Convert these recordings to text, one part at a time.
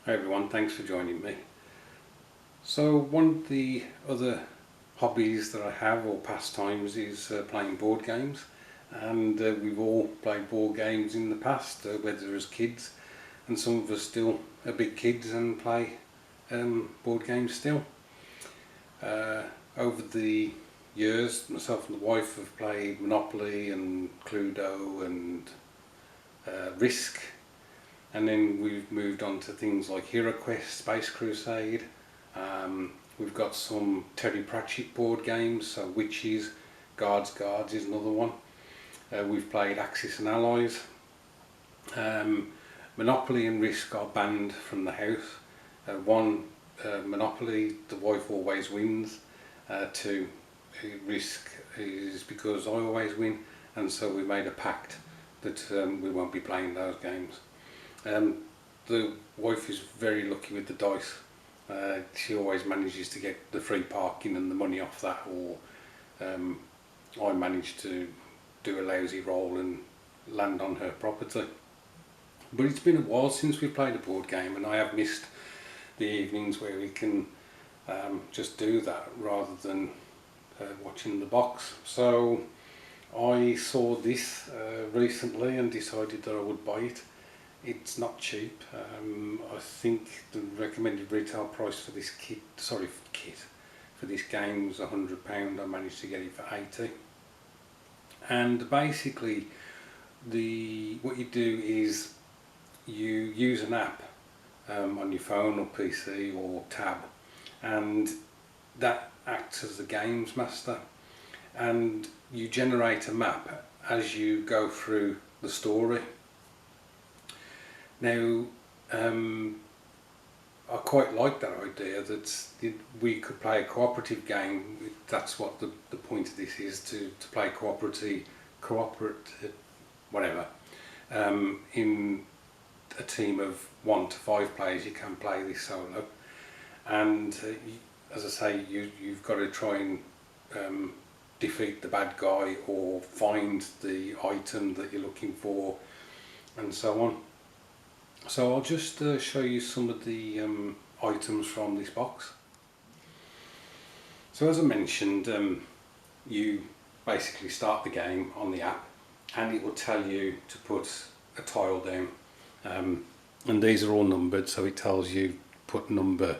Hi everyone, thanks for joining me. So one of the other hobbies that I have or pastimes is playing board games, and we've all played board games in the past, whether as kids, and some of us still are big kids and play board games still. Over the years, myself and the wife have played Monopoly and Cluedo and Risk. And then we've moved on to things like Hero Quest, Space Crusade. We've got some Terry Pratchett board games, so Witches, Guards is another one. We've played Axis and Allies. Monopoly and Risk are banned from the house. Monopoly, the wife always wins. Two, Risk is because I always win, and so we made a pact that we won't be playing those games. The wife is very lucky with the dice. She always manages to get the free parking and the money off that, or I manage to do a lousy roll and land on her property. But it's been a while since we played a board game, and I have missed the evenings where we can just do that rather than watching the box. So I saw this recently and decided that I would buy it. It's not cheap. I think the recommended retail price for this for this game was £100. I managed to get it for 80. And basically, what you do is you use an app on your phone or PC or tab, and that acts as the games master, and you generate a map as you go through the story. Now, I quite like that idea that we could play a cooperative game. That's what the point of this is, to play cooperative, whatever. In a team of 1 to 5 players, you can play this solo. And as I say, you've got to try and defeat the bad guy or find the item that you're looking for, and so on. So I'll just show you some of the items from this box. So as I mentioned, you basically start the game on the app, and it will tell you to put a tile down, and these are all numbered, so it tells you put number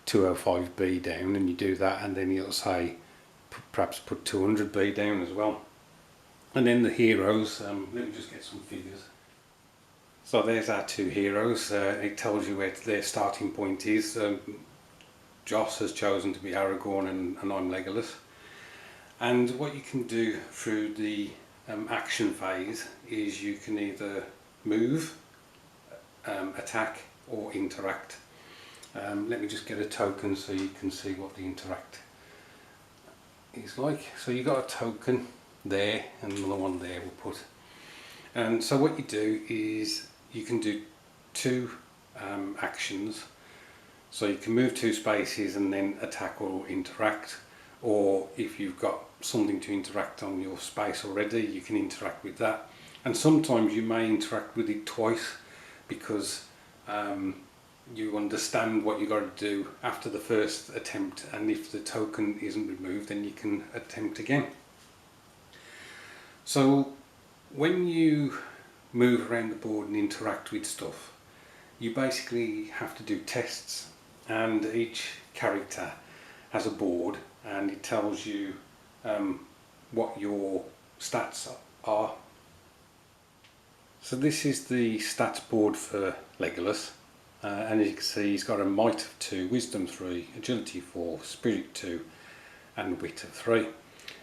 205B down, and you do that, and then it'll say perhaps put 200B down as well. And then the heroes, let me just get some figures. So there's our two heroes. It tells you where their starting point is. Joss has chosen to be Aragorn, and I'm Legolas. And what you can do through the action phase is you can either move, attack, or interact. Let me just get a token so you can see what the interact is like. So you've got a token there and another one there we'll put. And so what you do is you can do two actions. So you can move 2 spaces and then attack or interact, or if you've got something to interact on your space already, you can interact with that. And sometimes you may interact with it twice because you understand what you've got to do after the first attempt, and if the token isn't removed, then you can attempt again. So when you move around the board and interact with stuff, you basically have to do tests, and each character has a board and it tells you what your stats are. So this is the stats board for Legolas, and as you can see, he's got a might of 2, wisdom 3, agility 4, spirit 2 and wit of 3.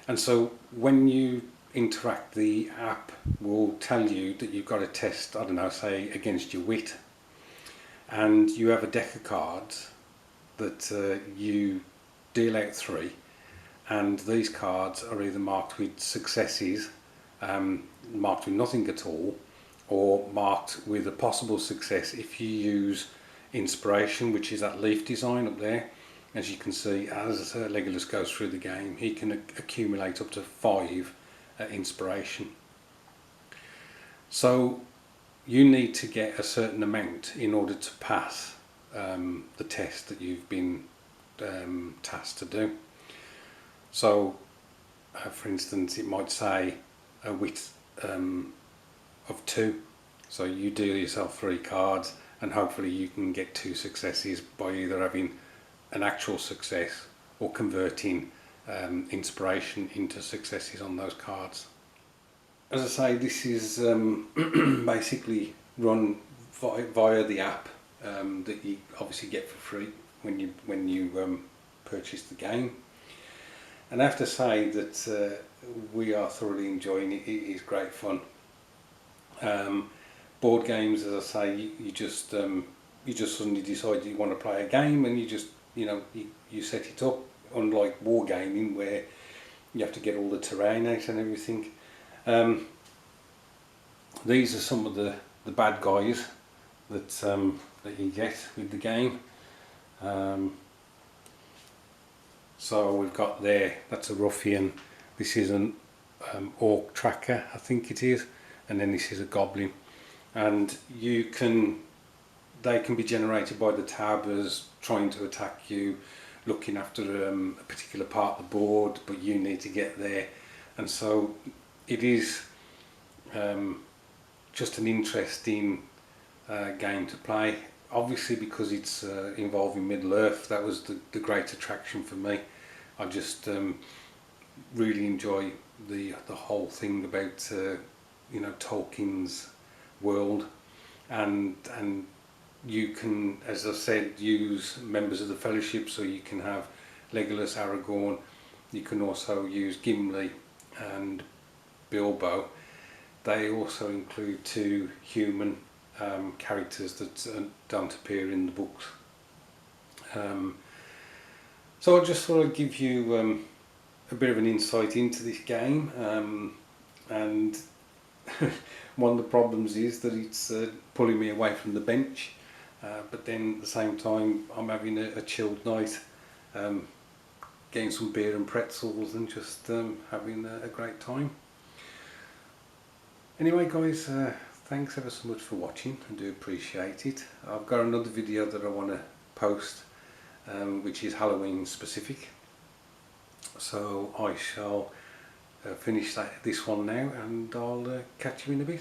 And so when you interact, the app will tell you that you've got to test, I don't know, say against your wit, and you have a deck of cards that you deal out 3, and these cards are either marked with successes, marked with nothing at all, or marked with a possible success if you use inspiration, which is that leaf design up there. As you can see, as Legolas goes through the game, he can accumulate up to 5 inspiration. So you need to get a certain amount in order to pass the test that you've been tasked to do. So for instance, it might say a width of 2, so you deal yourself 3 cards and hopefully you can get 2 successes by either having an actual success or converting inspiration into successes on those cards. As I say, this is basically run via the app that you obviously get for free when you purchase the game. And I have to say that we are thoroughly enjoying it. It is great fun. Board games, as I say, you just suddenly decide you want to play a game, and you just you set it up. Unlike wargaming, where you have to get all the terrain out and everything. These are some of the bad guys that you get with the game. So we've got there, that's a ruffian, this is an orc tracker, I think it is, and then this is a goblin. And they can be generated by the tab as trying to attack you, looking after a particular part of the board, but you need to get there. And so it is just an interesting game to play. Obviously, because it's involving Middle Earth, that was the great attraction for me. I just really enjoy the whole thing about Tolkien's world, and you can, as I said, use members of the Fellowship, so you can have Legolas, Aragorn. You can also use Gimli and Bilbo. They also include 2 human characters that don't appear in the books. So I just thought I'd give you a bit of an insight into this game, and one of the problems is that it's pulling me away from the bench, but then at the same time I'm having a chilled night, getting some beer and pretzels and just having a great time. Anyway guys, thanks ever so much for watching, I do appreciate it. I've got another video that I want to post which is Halloween specific, so I shall finish this one now, and I'll catch you in a bit.